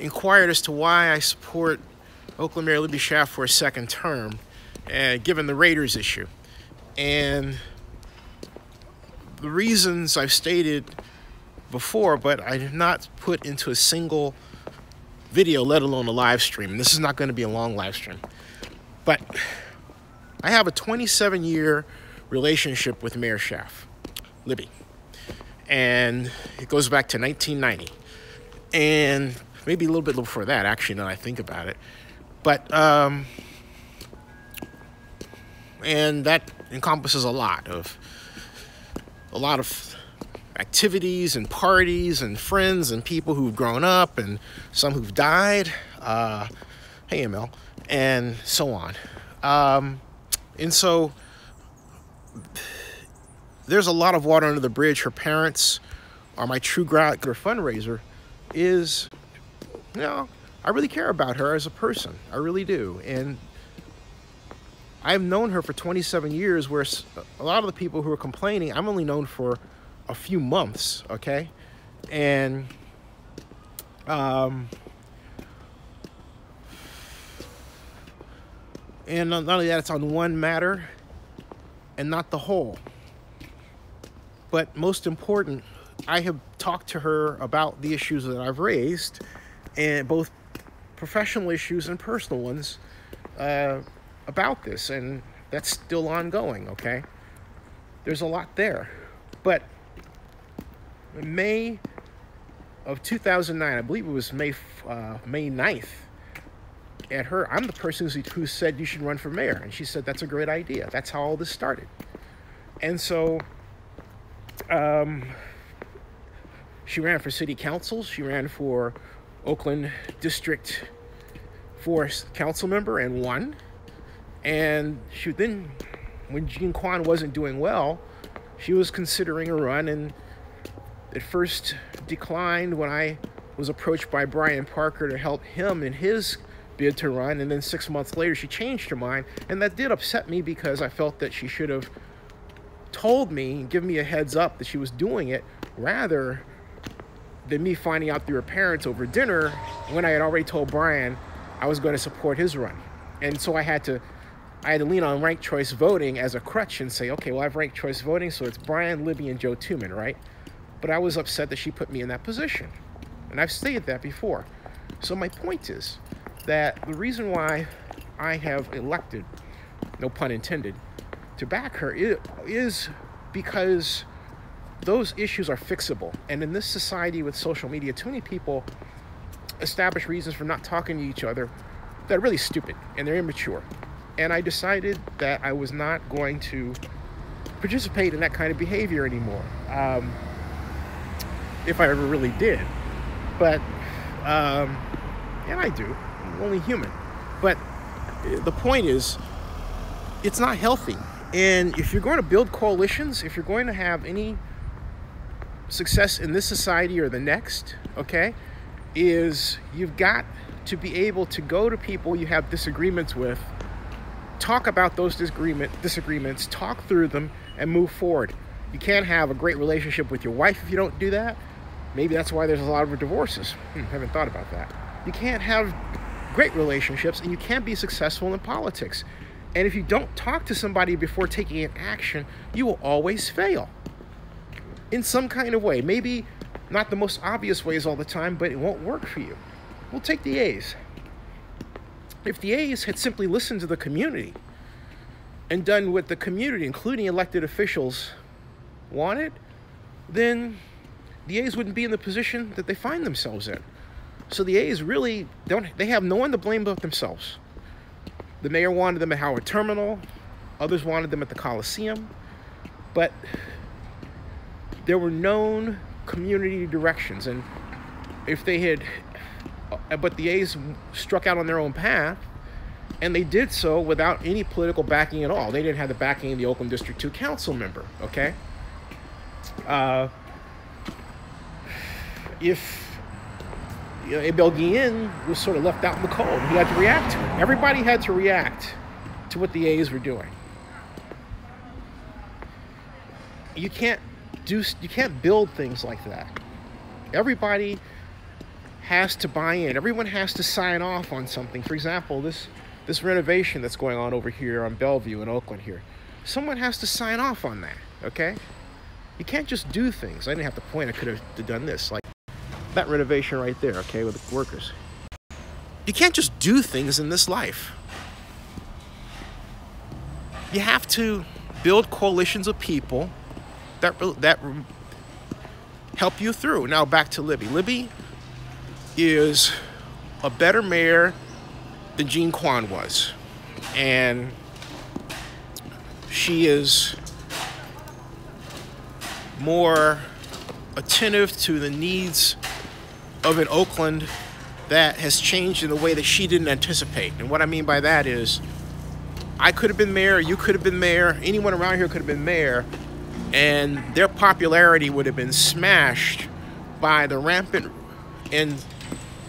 inquired as to why I support Oakland Mayor Libby Schaaf for a second term, given the Raiders issue. And the reasons I've stated before, but I have not put into a single video, let alone a live stream. This is not going to be a long live stream. But I have a 27-year relationship with Mayor Schaaf, Libby. And it goes back to 1990. And maybe a little bit before that, actually, now I think about it. But, and that encompasses a lot of activities and parties and friends and people who've grown up and some who've died. Hey, ML, and so on. And so there's a lot of water under the bridge. Her parents are my true fundraiser. Is, you know, I really care about her as a person. I really do. And I've known her for 27 years, where a lot of the people who are complaining, I'm only known for a few months, okay? And not only that, it's on one matter and not the whole. But most important, I have talked to her about the issues that I've raised, and both professional issues and personal ones, about this, and that's still ongoing, okay? There's a lot there. But in May of 2009, I believe it was May 9th, I'm the person who said you should run for mayor, and she said that's a great idea. That's how all this started. And so she ran for city council. She ran for Oakland District 4 council member and won. And then, when Jean Quan wasn't doing well, she was considering a run, and at first declined when I was approached by Brian Parker to help him in his bid to run. And then 6 months later, she changed her mind. And that did upset me, because I felt that she should have told me and given me a heads up that she was doing it, rather than me finding out through her parents over dinner when I had already told Brian I was going to support his run. And so I had to lean on ranked choice voting as a crutch and say, okay, well, I've ranked choice voting, so it's Brian, Libby, and Joe Tuman, right? But I was upset that she put me in that position. And I've stated that before. So my point is that the reason why I have elected, no pun intended, to back her is because those issues are fixable. And in this society with social media, too many people establish reasons for not talking to each other that are really stupid and they're immature. And I decided that I was not going to participate in that kind of behavior anymore, if I ever really did. But, and I do, I'm only human. But the point is, it's not healthy. And if you're going to build coalitions, if you're going to have any success in this society or the next, okay, is you've got to be able to go to people you have disagreements with, talk about those disagreements, talk through them, and move forward. You can't have a great relationship with your wife if you don't do that. Maybe that's why there's a lot of divorces. Haven't thought about that. You can't have great relationships, and you can't be successful in politics. And if you don't talk to somebody before taking an action, you will always fail in some kind of way. Maybe not the most obvious ways all the time, but it won't work for you. We'll take the A's. If the A's had simply listened to the community and done what the community, including elected officials, wanted, then the A's wouldn't be in the position that they find themselves in. So the A's really they have no one to blame but themselves. The mayor wanted them at Howard Terminal. Others wanted them at the Coliseum. But there were known community directions. And if they had, but the A's struck out on their own path, and they did so without any political backing at all. They didn't have the backing of the Oakland District 2 council member, okay? If Abel Guillen was sort of left out in the cold, he had to react to it. Everybody had to react to what the A's were doing. You can't build things like that. Everybody has to buy in. Everyone has to sign off on something. For example, this renovation that's going on over here on Bellevue in Oakland here. Someone has to sign off on that, okay? You can't just do things. I didn't have to point. I could have done this, like that renovation right there, okay, with the workers. You can't just do things in this life. You have to build coalitions of people that help you through. Now back to Libby. Libby is a better mayor than Jean Quan was. And she is more attentive to the needs of an Oakland that has changed in a way that she didn't anticipate. And what I mean by that is, I could have been mayor, you could have been mayor, anyone around here could have been mayor, and their popularity would have been smashed by the rampant and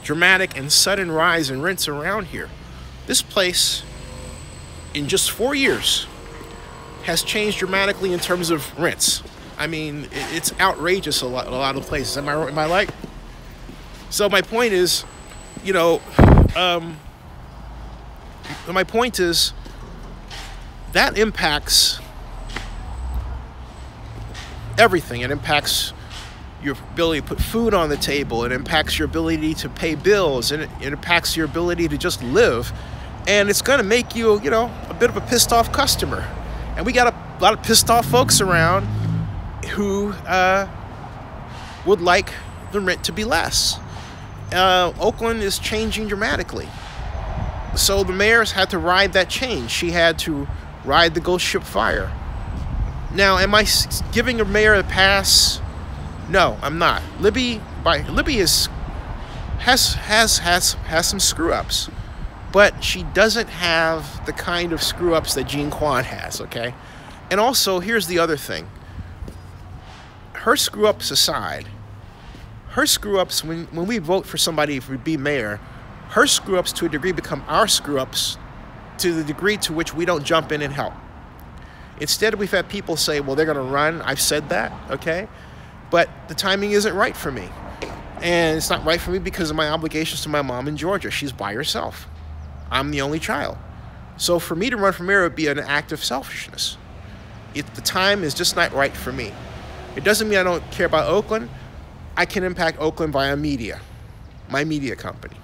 dramatic and sudden rise in rents around here. This place, in just 4 years, has changed dramatically in terms of rents. I mean, it's outrageous a lot of places. Am I right? So my point is, you know, my point is that impacts everything. It impacts your ability to put food on the table. It impacts your ability to pay bills, and it impacts your ability to just live. And it's going to make you, you know, a bit of a pissed off customer. And we got a lot of pissed off folks around who would like the rent to be less. Oakland is changing dramatically. So the mayor's had to ride that change. She had to ride the ghost ship fire. Now, am I giving a mayor a pass? No, I'm not. Libby has some screw-ups, but she doesn't have the kind of screw-ups that Jean Quan has, okay? And also, here's the other thing. Her screw-ups aside, her screw-ups, when we vote for somebody to be mayor, her screw-ups to a degree become our screw-ups to the degree to which we don't jump in and help. Instead, we've had people say, well, they're going to run. I've said that, okay? But the timing isn't right for me. And it's not right for me because of my obligations to my mom in Georgia. She's by herself. I'm the only child. So for me to run for mayor would be an act of selfishness. The time is just not right for me. It doesn't mean I don't care about Oakland. I can impact Oakland via media, my media company.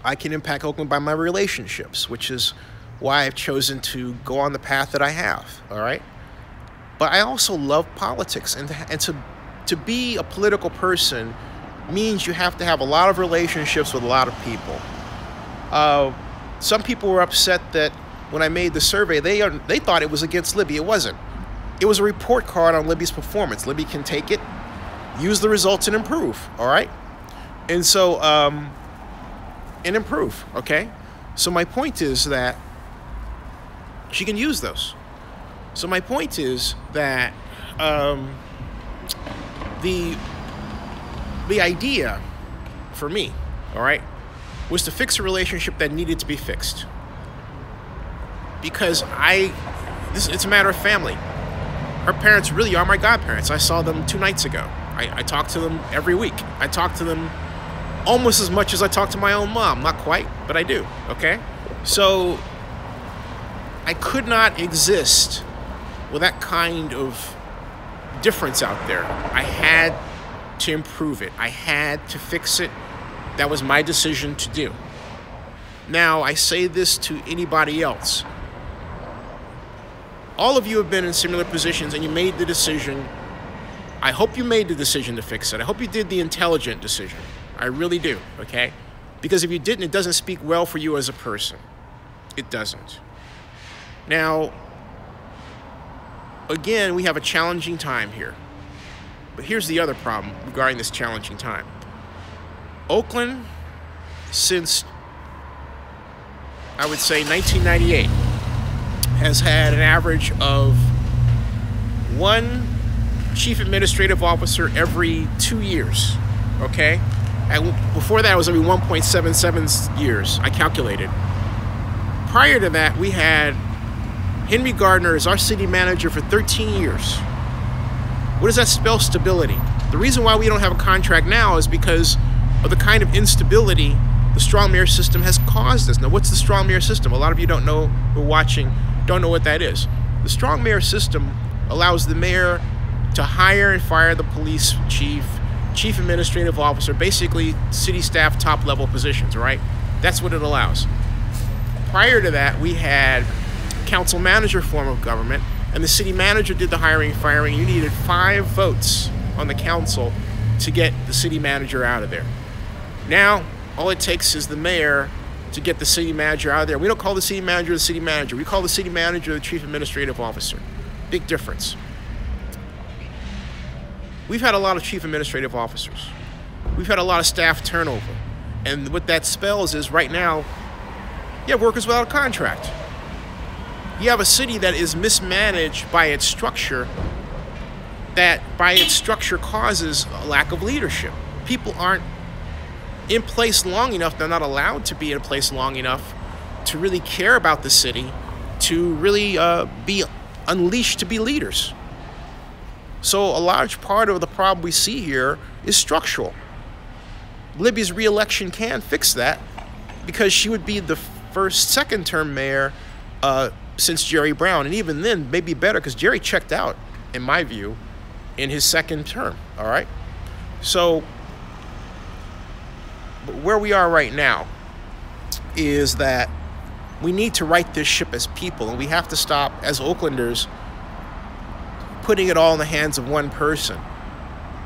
I can impact Oakland by my relationships, which is why I've chosen to go on the path that I have, all right? But I also love politics, and to be a political person means you have to have a lot of relationships with a lot of people. Some people were upset that when I made the survey, they thought it was against Libby. It wasn't. It was a report card on Libby's performance. Libby can take it, use the results, and improve, all right? And so, and improve, okay? So my point is that she can use those. So my point is that the idea for me, all right, was to fix a relationship that needed to be fixed. Because it's a matter of family. Her parents really are my godparents. I saw them 2 nights ago. I talk to them every week. I talk to them almost as much as I talk to my own mom. Not quite, but I do, okay? So I could not exist with that kind of difference out there. I had to improve it. I had to fix it. That was my decision to do. Now, I say this to anybody else. All of you have been in similar positions and you made the decision. I hope you made the decision to fix it. I hope you did the intelligent decision. I really do, okay? Because if you didn't, it doesn't speak well for you as a person. It doesn't. Now, again, we have a challenging time here. But here's the other problem regarding this challenging time. Oakland, since, I would say, 1998, has had an average of 1 chief administrative officer every 2 years, okay? And before that, it was every 1.77 years, I calculated. Prior to that, we had Henry Gardner as our city manager for 13 years. What does that spell? Stability. The reason why we don't have a contract now is because of the kind of instability the strong mayor system has caused us. Now, what's the strong mayor system? A lot of you don't know, who are watching, don't know what that is. The strong mayor system allows the mayor to hire and fire the police chief, chief administrative officer, basically city staff top level positions, right? That's what it allows. Prior to that, we had council manager form of government, and the city manager did the hiring and firing. You needed 5 votes on the council to get the city manager out of there. Now, all it takes is the mayor to get the city manager out of there. We don't call the city manager the city manager. We call the city manager the chief administrative officer. Big difference. We've had a lot of chief administrative officers. We've had a lot of staff turnover. And what that spells is right now, you have workers without a contract. You have a city that is mismanaged by its structure, that by its structure causes a lack of leadership. People aren't in place long enough, they're not allowed to be in place long enough to really care about the city, to really be unleashed to be leaders. So a large part of the problem we see here is structural. Libby's re-election can fix that because she would be the first second-term mayor since Jerry Brown, and even then maybe better because Jerry checked out, in my view, in his second term. All right, so where we are right now is that we need to right this ship as people, and we have to stop, as Oaklanders, putting it all in the hands of one person.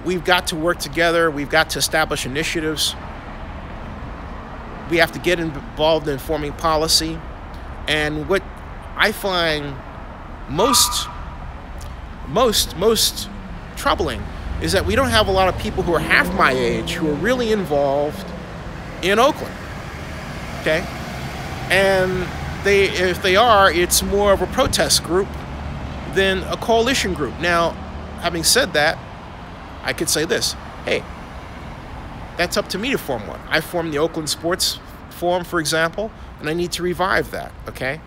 We've got to work together. We've got to establish initiatives. We have to get involved in forming policy. And what I find most troubling is that we don't have a lot of people who are half my age who are really involved in Oakland, okay? And if they are, it's more of a protest group than a coalition group. Now, having said that, I could say this: hey, that's up to me to form one. I formed the Oakland Sports Forum, for example, and I need to revive that, okay?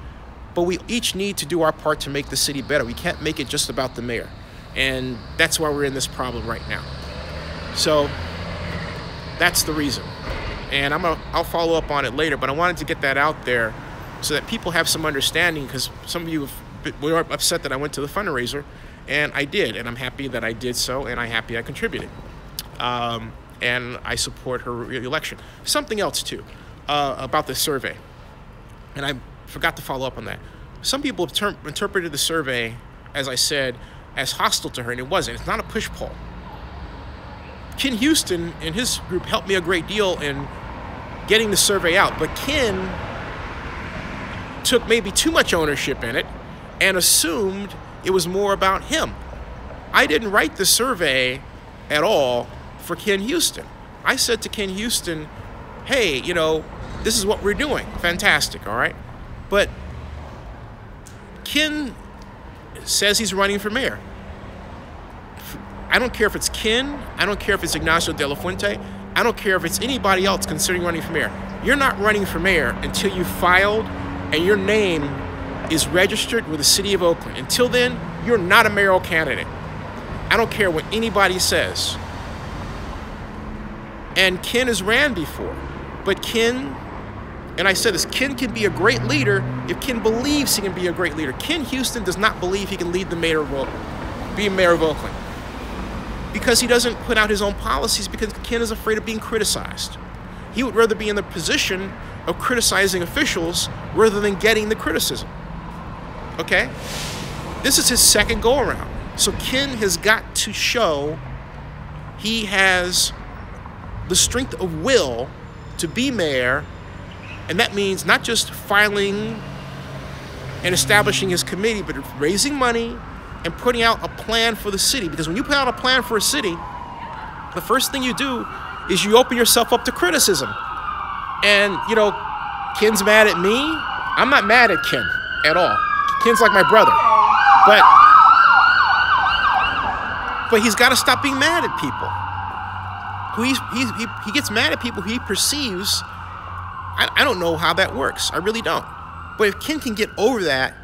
But we each need to do our part to make the city better. We can't make it just about the mayor. And that's why we're in this problem right now. So that's the reason. And I'll follow up on it later, but I wanted to get that out there so that people have some understanding, because some of you were upset that I went to the fundraiser, and I did, and I'm happy that I did so, and I'm happy I contributed. And I support her re-election. Something else, too, about the survey, and I forgot to follow up on that. Some people interpreted the survey, as I said, as hostile to her, and it wasn't. It's not a push poll. Ken Houston and his group helped me a great deal in getting the survey out, but Ken took maybe too much ownership in it and assumed it was more about him. I didn't write the survey at all for Ken Houston. I said to Ken Houston, hey, you know, this is what we're doing. Fantastic, all right? But Ken says he's running for mayor. I don't care if it's Ken. I don't care if it's Ignacio de la Fuente. I don't care if it's anybody else considering running for mayor. You're not running for mayor until you filed and your name is registered with the city of Oakland. Until then, you're not a mayoral candidate. I don't care what anybody says. And Ken has ran before. But Ken, and I said this, Ken can be a great leader if Ken believes he can be a great leader. Ken Houston does not believe he can lead the mayor of Oakland, be mayor of Oakland, because he doesn't put out his own policies, because Ken is afraid of being criticized. He would rather be in the position of criticizing officials rather than getting the criticism. Okay? This is his second go-around. So Ken has got to show he has the strength of will to be mayor, and that means not just filing and establishing his committee, but raising money and putting out a plan for the city. Because when you put out a plan for a city, the first thing you do is you open yourself up to criticism. And, you know, Ken's mad at me. I'm not mad at Ken at all. Ken's like my brother. But he's got to stop being mad at people. He gets mad at people he perceives. I don't know how that works. I really don't. But if Ken can get over that,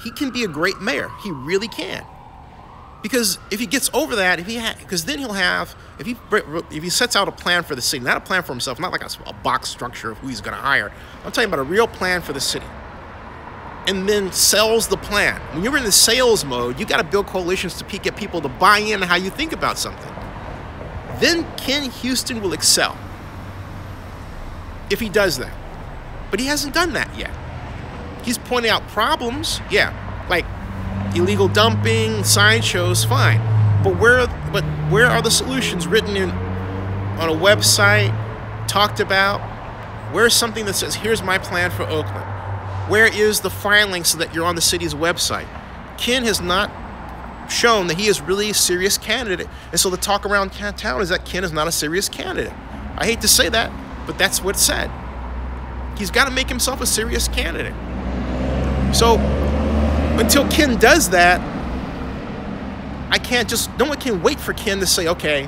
he can be a great mayor. He really can. Because if he gets over that, because then he'll have, if he sets out a plan for the city, not a plan for himself, not like a box structure of who he's going to hire. I'm talking about a real plan for the city. And then sells the plan. When you're in the sales mode, you got to build coalitions to get people to buy in how you think about something. Then Ken Houston will excel if he does that. But he hasn't done that yet. He's pointing out problems, yeah, like illegal dumping, sideshows, fine. But where are the solutions written on a website, talked about? Where's something that says, here's my plan for Oakland? Where is the filing so that you're on the city's website? Ken has not shown that he is really a serious candidate. And so the talk around town is that Ken is not a serious candidate. I hate to say that, but that's what's said. He's got to make himself a serious candidate. So until Ken does that, no one can wait for Ken to say, okay,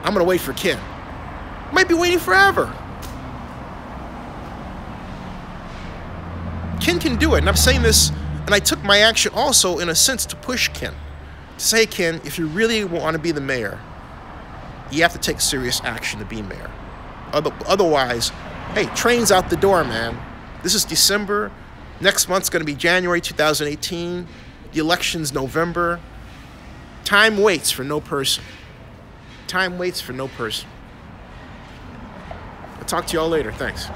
I'm going to wait for Ken. Might be waiting forever. Ken can do it, and I'm saying this, and I took my action also in a sense to push Ken. To say, Ken, if you really want to be the mayor, you have to take serious action to be mayor. Otherwise, hey, train's out the door, man. This is December. Next month's going to be January 2018. The election's November. Time waits for no person. Time waits for no person. I'll talk to y'all later. Thanks.